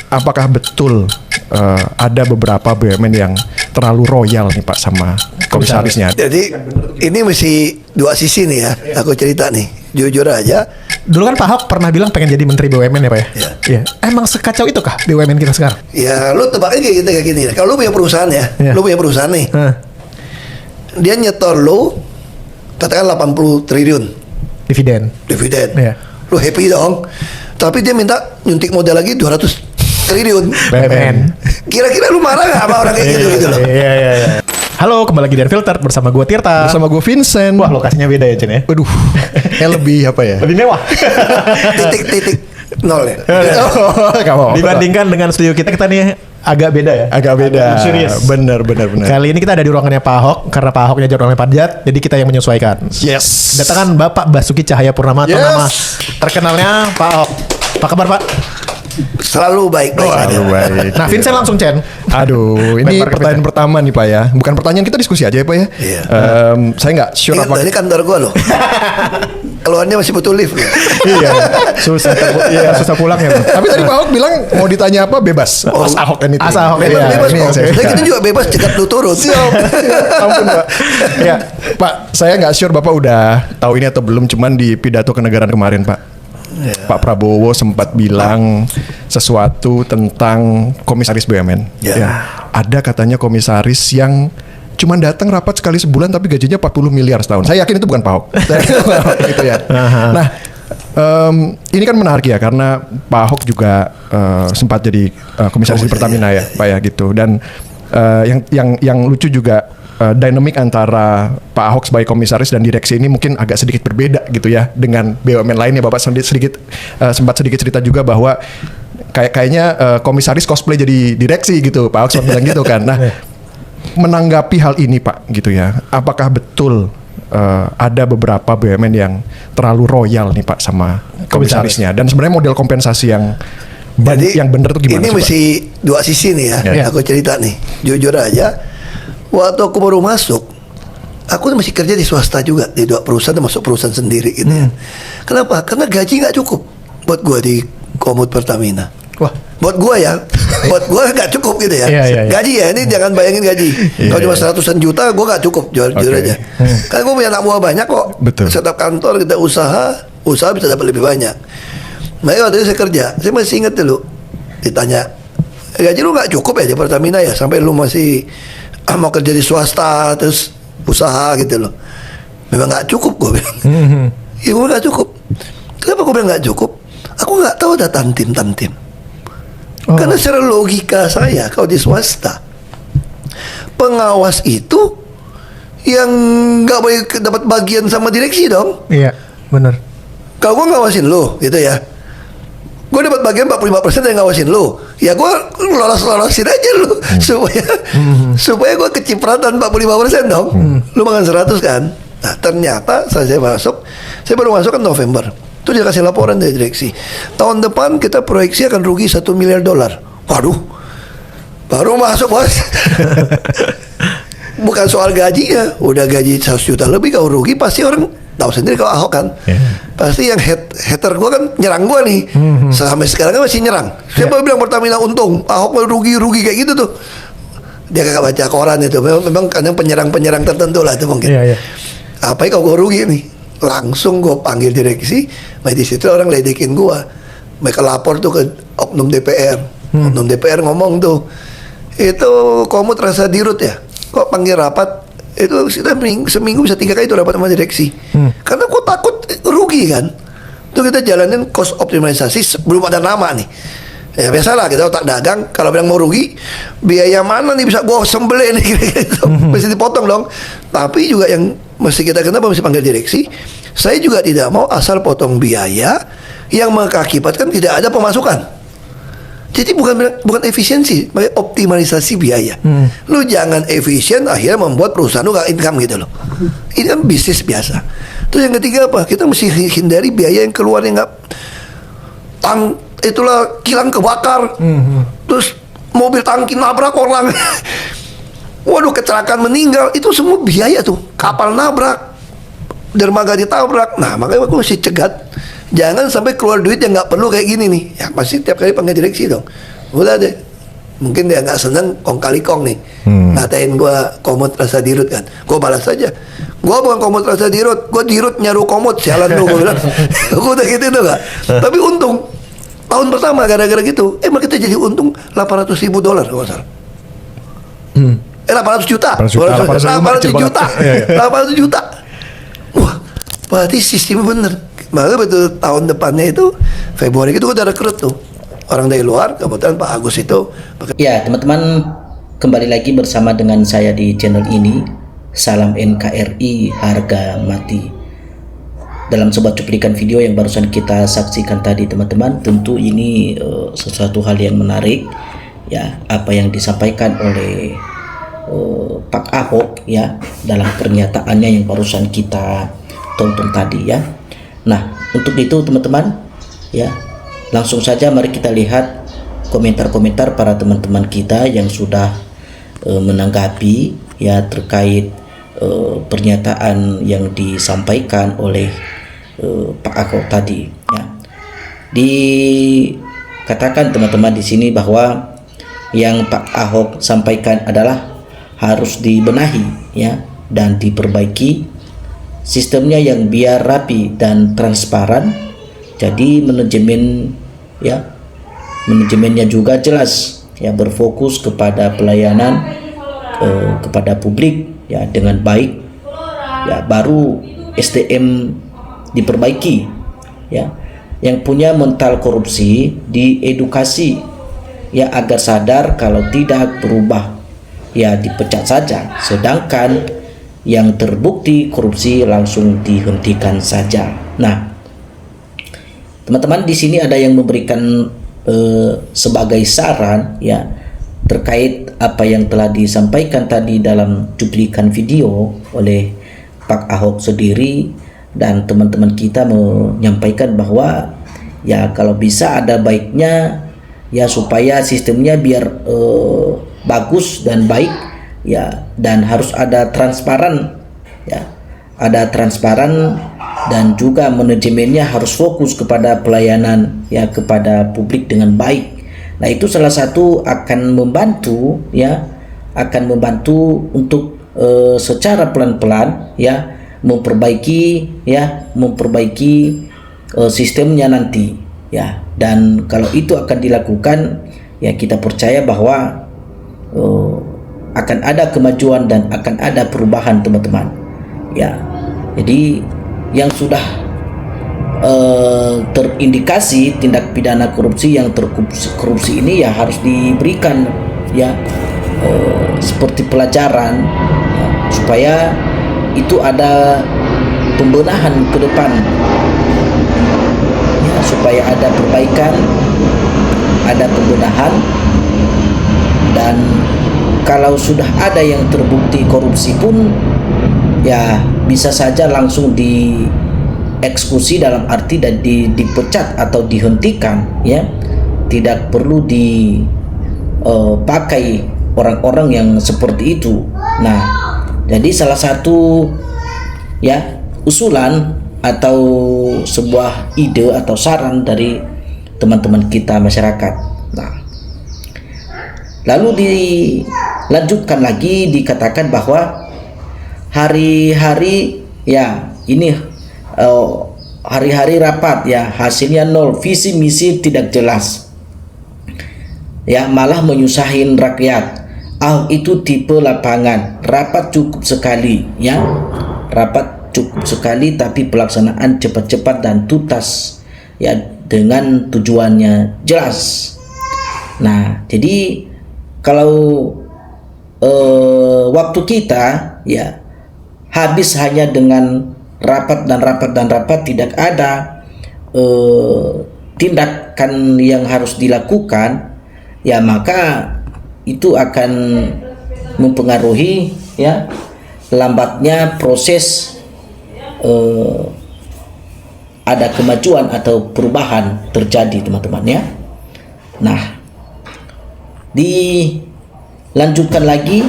apakah betul ada beberapa BUMN yang terlalu royal nih Pak sama komisarisnya? Jadi ini mesti dua sisi nih ya. Aku cerita nih, jujur aja. Dulu kan Pak Ahok pernah bilang pengen jadi menteri BUMN ya Pak ya? Iya. Emang sekacau itu kah BUMN kita sekarang? Ya lu tebaknya kayak gini. Kalau lu punya perusahaan ya, lu punya perusahaan nih. Dia nyetor lu katakan 80 triliun Dividen. Iya. Lu happy dong. Tapi dia minta nyuntik modal lagi 200 triliun BUMN. Kira-kira lu marah gak sama orang kayak gitu loh? Iya. Halo, kembali lagi dari Filter bersama gue Tirta. Bersama gue Vincent. Wah, lokasinya beda ya Chen ya? Waduh, lebih apa ya? Lebih mewah. titik nol ya. Dibandingkan dengan studio kita nih agak beda ya? Agak beda. Serius. Bener. Kali ini kita ada di ruangannya Pak Ahok karena Pak Ahoknya jadwalnya padat, jadi kita yang menyesuaikan. Yes. Datangan Bapak Basuki Cahayapurnama atau nama terkenalnya Pak Ahok. Apa kabar Pak? Selalu baik. Nah, Vincent langsung Chen. Aduh, ini pertanyaan pertama nih Pak ya. Bukan pertanyaan, kita diskusi aja ya Pak ya. Iya. Saya nggak sure apa. Ini kantor gua loh. Keluarnya masih butuh lift. Iya, susah pulang ya. Tapi tadi Pak Ahok bilang mau ditanya apa bebas. As Ahok kan itu. As Ahok. Bebas ini yang kok. saya Saya kita juga bebas cekat lu turun. Siap. Ampun Pak. Ya, Pak, saya nggak sure Bapak udah tahu ini atau belum. Cuman di pidato kenegaraan kemarin Pak. Pak Prabowo sempat bilang sesuatu tentang komisaris BUMN. Ada katanya komisaris yang cuman datang rapat sekali sebulan tapi gajinya 40 miliar setahun. Saya yakin itu bukan Pak Ahok. Gitu ya. Nah, ini kan menarik ya karena Pak Ahok juga sempat jadi komisaris di Pertamina ya, Pak ya gitu. Dan yang lucu juga dynamic antara Pak Ahok sebagai komisaris dan direksi ini mungkin agak sedikit berbeda gitu ya dengan BUMN lainnya. Bapak sempat sedikit cerita juga bahwa kayaknya komisaris cosplay jadi direksi gitu. Pak Ahok sempat bilang gitu kan. Nah, menanggapi hal ini Pak gitu ya, apakah betul ada beberapa BUMN yang terlalu royal nih Pak sama komisarisnya? Dan sebenarnya model kompensasi yang benar tuh gimana? Ini mesti dua sisi nih ya. Aku cerita nih, jujur aja. Waktu aku baru masuk, aku masih kerja di swasta juga, di dua perusahaan termasuk perusahaan sendiri gitu ya. Kenapa? Karena gaji nggak cukup buat gua di Komut Pertamina. Wah, buat gua ya, buat gua nggak cukup gitu ya. Gaji ya, ini jangan bayangin gaji. Kalau cuma 100-an juta, gua nggak cukup, jujur aja. Kan gua punya anak buah banyak kok. Betul. Setiap kantor kita usaha bisa dapat lebih banyak. Makanya waktu itu saya kerja, saya masih ingat dulu ditanya, gaji lu nggak cukup ya di Pertamina ya, sampai lu masih mau kerja di swasta terus usaha gitu loh. Memang nggak cukup, gue bilang. Ya gue nggak cukup. Kenapa gue bilang nggak cukup? Aku nggak tahu ada tantim. Karena secara logika saya, kalau di swasta, pengawas itu yang nggak boleh dapat bagian sama direksi dong. Iya, benar. Kalau gue ngawasin lo, gitu ya, gue dapat bagian 45% yang ngawasin lo, ya gue lolos-lolosin aja lo supaya gue kecipratan 45% dong. Lu makan 100 kan. Nah ternyata saya baru masuk kan November. Itu dia kasih laporan dari direksi, tahun depan kita proyeksi akan rugi $1 miliar. Waduh, baru masuk bos. Bukan soal gajinya, udah gaji 100 juta lebih kalau rugi pasti orang tahu sendiri kalau Ahok kan. Pasti yang hater gue kan nyerang gue nih. Sampai sekarang kan masih nyerang. Siapa bilang Pertamina untung, Ahok rugi kayak gitu tuh. Dia kagak baca koran itu. Memang kadang penyerang tertentu lah itu mungkin. Apa kalau gue rugi nih? Langsung gue panggil direksi. Nah di situ orang ledekin gue. Mereka lapor tuh ke oknum DPR. Oknum DPR ngomong tuh, itu kamu terasa dirut ya? Kok panggil rapat? Itu kita seminggu bisa 3 kali itu rapat sama direksi. Karena aku takut rugi kan. Itu kita jalanin cost optimalisasi belum ada nama nih. Ya biasalah kita otak dagang, kalau bilang mau rugi, biaya mana nih bisa gua sembelih nih gitu. Mesti dipotong dong. Tapi juga yang mesti kita kenapa mesti panggil direksi? Saya juga tidak mau asal potong biaya yang mengakibatkan tidak ada pemasukan. Jadi bukan efisiensi, optimalisasi biaya. Lu jangan efisien akhirnya membuat perusahaan lu gak income gitu loh. Ini kan bisnis biasa. Terus yang ketiga apa? Kita mesti hindari biaya yang keluar yang nggak itulah kilang kebakar. Terus mobil tangki nabrak orang. Waduh, kecelakaan meninggal, itu semua biaya tuh. Kapal nabrak, dermaga ditabrak. Nah makanya aku mesti cegat, jangan sampai keluar duit yang nggak perlu kayak gini nih. Ya pasti tiap kali panggil direksi dong. Udah deh. Mungkin dia nggak seneng kong kali kong nih. Ngatain gua komut rasa dirut kan. Gua balas aja. Gua bukan komut rasa dirut, gua dirut nyaru komut, sialan lu, gua bilang. Gua udah gitu tuh gak. Tapi untung tahun pertama gara-gara gitu, emang kita jadi untung $800.000 kalau nggak salah. 800 juta. 800 juta. 800 juta. Wah, berarti sistemnya bener. Maka betul tahun depannya itu Februari itu udah rekrut tuh orang dari luar. Kebetulan Pak Agus itu. Ya teman-teman, kembali lagi bersama dengan saya di channel ini. Salam NKRI harga mati. Dalam sebuah cuplikan video yang barusan kita saksikan tadi teman-teman, tentu ini sesuatu hal yang menarik ya, apa yang disampaikan oleh Pak Ahok ya dalam pernyataannya yang barusan kita tonton tadi ya. Nah, untuk itu teman-teman ya, langsung saja mari kita lihat komentar-komentar para teman-teman kita yang sudah menanggapi ya terkait pernyataan yang disampaikan oleh Pak Ahok tadi ya. Dikatakan teman-teman di sini bahwa yang Pak Ahok sampaikan adalah harus dibenahi ya dan diperbaiki sistemnya yang biar rapi dan transparan. Jadi manajemennya juga jelas ya, berfokus kepada pelayanan kepada publik ya dengan baik ya, baru SDM diperbaiki ya. Yang punya mental korupsi diedukasi ya agar sadar kalau tidak berubah ya dipecat saja, sedangkan yang terbukti korupsi langsung dihentikan saja. Nah, teman-teman di sini ada yang memberikan sebagai saran ya terkait apa yang telah disampaikan tadi dalam cuplikan video oleh Pak Ahok sendiri, dan teman-teman kita menyampaikan bahwa ya kalau bisa ada baiknya ya supaya sistemnya biar bagus dan baik ya, dan harus ada transparan ya, ada transparan dan juga manajemennya harus fokus kepada pelayanan ya kepada publik dengan baik. Nah, itu salah satu akan membantu ya, akan membantu untuk secara pelan-pelan ya memperbaiki sistemnya nanti ya. Dan kalau itu akan dilakukan ya, kita percaya bahwa akan ada kemajuan dan akan ada perubahan teman-teman ya. Jadi yang sudah terindikasi tindak pidana korupsi, yang terkorupsi ini ya harus diberikan ya seperti pelajaran ya, supaya itu ada pembenahan ke depan ya, supaya ada perbaikan, ada pembenahan. Dan kalau sudah ada yang terbukti korupsi pun ya bisa saja langsung dieksekusi, dalam arti dan dipecat atau dihentikan ya, tidak perlu dipakai orang-orang yang seperti itu. Nah, jadi salah satu ya usulan atau sebuah ide atau saran dari teman-teman kita masyarakat. Nah, lalu dilanjutkan lagi, dikatakan bahwa hari-hari ya ini hari-hari rapat ya hasilnya nol, visi misi tidak jelas ya, malah menyusahin rakyat. Itu tipe lapangan, rapat cukup sekali ya, rapat cukup sekali tapi pelaksanaan cepat-cepat dan tuntas ya dengan tujuannya jelas. Nah, jadi kalau waktu kita ya habis hanya dengan rapat dan rapat, tidak ada tindakan yang harus dilakukan ya, maka itu akan mempengaruhi ya lambatnya proses ada kemajuan atau perubahan terjadi teman-teman ya. Nah, dilanjutkan lagi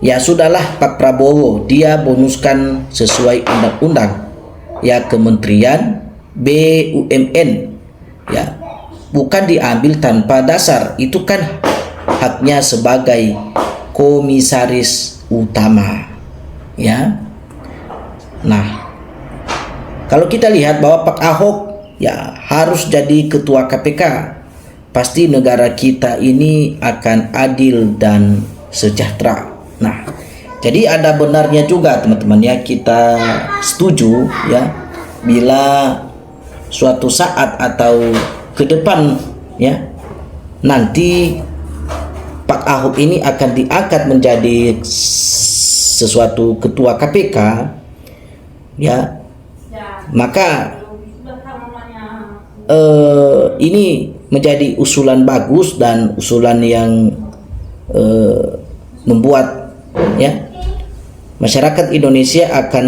ya, sudahlah Pak Prabowo, dia bonuskan sesuai undang-undang ya, Kementerian BUMN ya, bukan diambil tanpa dasar. Itu kan haknya sebagai komisaris utama, ya. Nah, kalau kita lihat bahwa Pak Ahok ya harus jadi ketua KPK, pasti negara kita ini akan adil dan sejahtera. Nah, jadi ada benarnya juga teman-teman ya, kita setuju ya bila suatu saat atau ke depan ya nanti Pak Ahok ini akan diangkat menjadi sesuatu ketua KPK ya, maka ini menjadi usulan bagus dan usulan yang membuat ya masyarakat Indonesia akan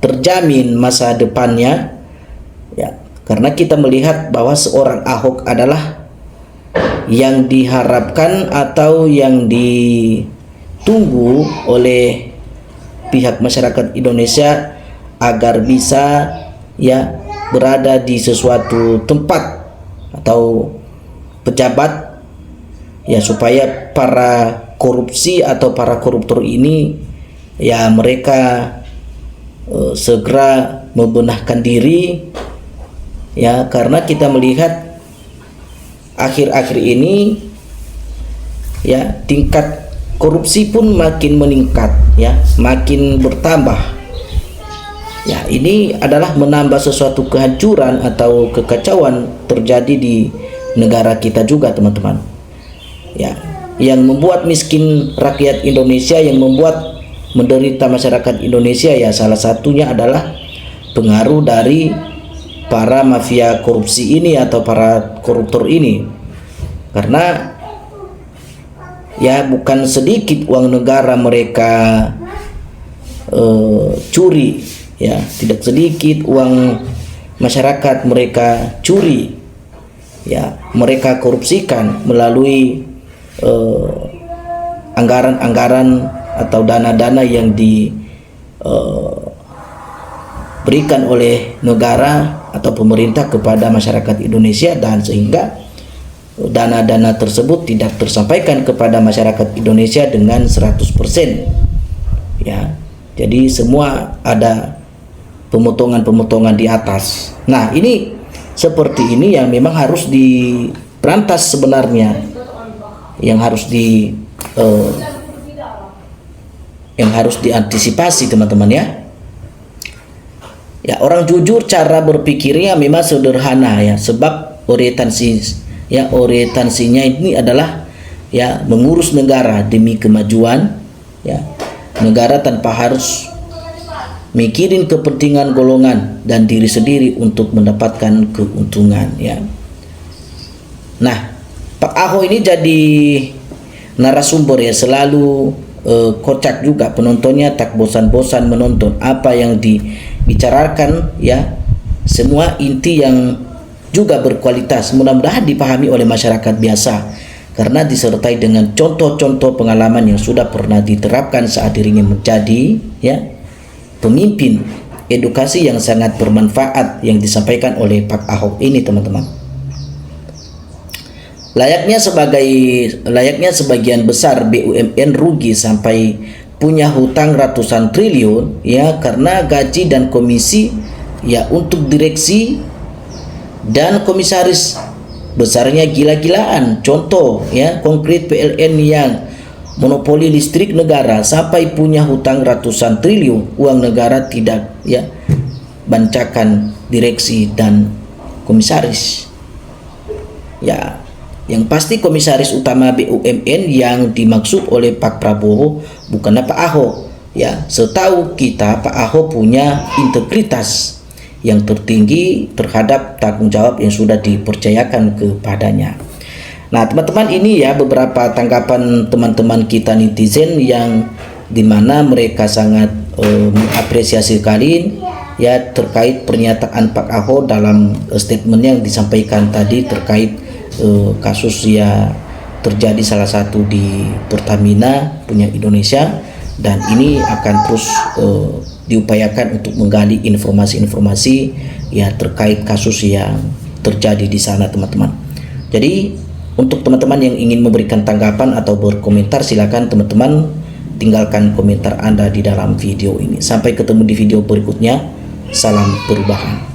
terjamin masa depannya ya, karena kita melihat bahwa seorang Ahok adalah yang diharapkan atau yang ditunggu oleh pihak masyarakat Indonesia agar bisa ya berada di sesuatu tempat atau pejabat ya, supaya para korupsi atau para koruptor ini ya mereka segera membenahkan diri ya, karena kita melihat akhir-akhir ini ya tingkat korupsi pun makin meningkat ya, makin bertambah ya. Ini adalah menambah sesuatu kehancuran atau kekacauan terjadi di negara kita juga teman-teman ya, yang membuat miskin rakyat Indonesia, yang membuat menderita masyarakat Indonesia ya, salah satunya adalah pengaruh dari para mafia korupsi ini atau para koruptor ini. Karena ya bukan sedikit uang negara mereka curi ya, tidak sedikit uang masyarakat mereka curi ya, mereka korupsikan melalui anggaran-anggaran atau dana-dana yang diberikan oleh negara atau pemerintah kepada masyarakat Indonesia, dan sehingga dana-dana tersebut tidak tersampaikan kepada masyarakat Indonesia dengan 100% ya. Jadi semua ada pemotongan-pemotongan di atas. Nah, ini seperti ini yang memang harus diberantas sebenarnya, yang harus diantisipasi teman-teman ya. Ya, orang jujur cara berpikirnya memang sederhana ya, sebab orientasinya ini adalah ya mengurus negara demi kemajuan ya negara, tanpa harus mikirin kepentingan golongan dan diri sendiri untuk mendapatkan keuntungan ya. Nah, Pak Ahok ini jadi narasumber ya, selalu kocak juga, penontonnya tak bosan-bosan menonton apa yang dibicarakan ya, semua inti yang juga berkualitas, mudah-mudahan dipahami oleh masyarakat biasa karena disertai dengan contoh-contoh pengalaman yang sudah pernah diterapkan saat dirinya menjadi ya pemimpin. Edukasi yang sangat bermanfaat yang disampaikan oleh Pak Ahok ini teman-teman. Layaknya sebagian besar BUMN rugi sampai punya hutang ratusan triliun ya, karena gaji dan komisi ya untuk direksi dan komisaris besarnya gila-gilaan. Contoh ya konkret, PLN yang monopoli listrik negara sampai punya hutang ratusan triliun, uang negara tidak ya bancakan direksi dan komisaris ya. Yang pasti komisaris utama BUMN yang dimaksud oleh Pak Prabowo bukanlah Pak Ahok ya. Setahu kita Pak Ahok punya integritas yang tertinggi terhadap tanggung jawab yang sudah dipercayakan kepadanya. Nah teman-teman, ini ya beberapa tanggapan teman-teman kita netizen yang dimana mereka sangat mengapresiasi sekali ya terkait pernyataan Pak Ahok dalam statement yang disampaikan tadi terkait kasus ya terjadi salah satu di Pertamina punya Indonesia, dan ini akan terus diupayakan untuk menggali informasi-informasi ya terkait kasus yang terjadi di sana teman-teman. Jadi untuk teman-teman yang ingin memberikan tanggapan atau berkomentar, silakan teman-teman tinggalkan komentar Anda di dalam video ini. Sampai ketemu di video berikutnya. Salam perubahan.